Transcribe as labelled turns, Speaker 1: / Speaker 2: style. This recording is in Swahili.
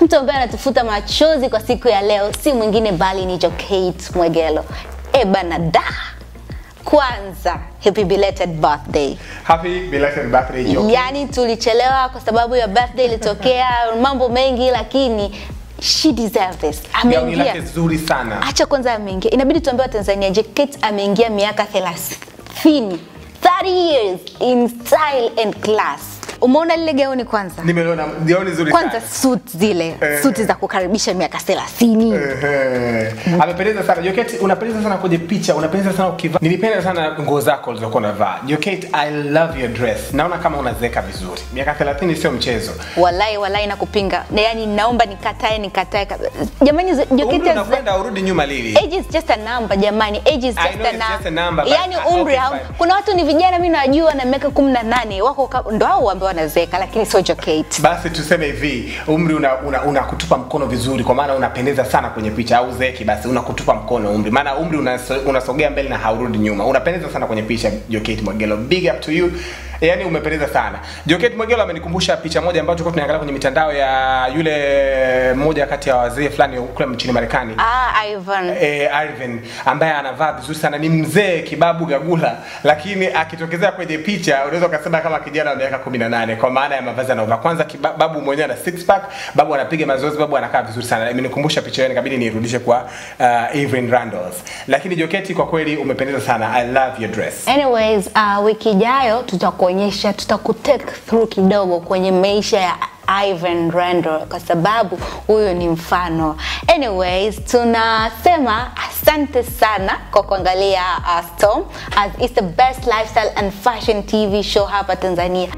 Speaker 1: Mtu ambaye anatufuta machozi kwa siku ya leo si mwingine bali ni Jokate Mwegelo. Bana da. Kwanza, happy belated birthday.
Speaker 2: Happy belated birthday, Jokate.
Speaker 1: Yani tulichelewa kwa sababu ya birthday ilitokea mambo mengi, lakini she deserves this.
Speaker 2: Ameingia. Gauni lake zuri sana.
Speaker 1: Acha kwanza ameingia. Inabidi tuambie Tanzania, Jokate ameingia miaka 30 years in style and class. Umeona lile gauni kwanza?
Speaker 2: Nimeona gauni zuri
Speaker 1: sana. Kwanza suit zile, suit za kukaribisha miaka 30.
Speaker 2: Amependeza sana. Jokate, unapendeza sana kwenye picha, unapendeza sana ukivaa. Nilipenda sana nguo zako ulizokuwa unavaa. Jokate, I love your dress. Naona kama unazeka vizuri. Miaka 30 sio mchezo.
Speaker 1: Wallahi nakupinga. Yaani naomba nikatae. Jamani Jokate,
Speaker 2: unakwenda urudi nyuma lili.
Speaker 1: Age is just a number jamani. Age is just a number. Yaani umri kuna watu ni vijana mimi najua na miaka 18 wako ndo hao ambao wanazeka, lakini sio Jokate.
Speaker 2: Basi tuseme hivi, umri unakutupa mkono vizuri kwa maana unapendeza sana kwenye picha, au zeki basi unakutupa mkono umri. Maana umri unasogea mbele na haurudi nyuma. Unapendeza sana kwenye picha, Jokate Mwegelo. Big up to you. Yaani umependeza sana. Jokate Mwegelo amenikumbusha picha moja ambayo tulikuwa tunaangalia kwenye mitandao ya yule mmoja kati ya wazee fulani kule nchini Marekani. Ivan ambaye anavaa vizuri sana, ni mzee kibabu gagula, lakini akitokezea kwenye picha unaweza kusema kama kijana wa miaka 18 kwa maana ya mavazi anayovaa. Kwanza babu mwenyewe ana six pack, babu anapiga mazoezi, babu anakaa vizuri sana. Imenikumbusha picha hiyo, nikabidi nirudishe kwa Evelyn Randles. Lakini Jokate, kwa kweli umependeza sana. I love your dress.
Speaker 1: Anyways, wiki ijayo tutakuonyesha, tutakutake through kidogo kwenye maisha ya Ivan Randle kwa sababu huyo ni mfano. Anyways, tunasema asante sana kwa kuangalia Storm, as it's the best lifestyle and fashion TV show hapa Tanzania.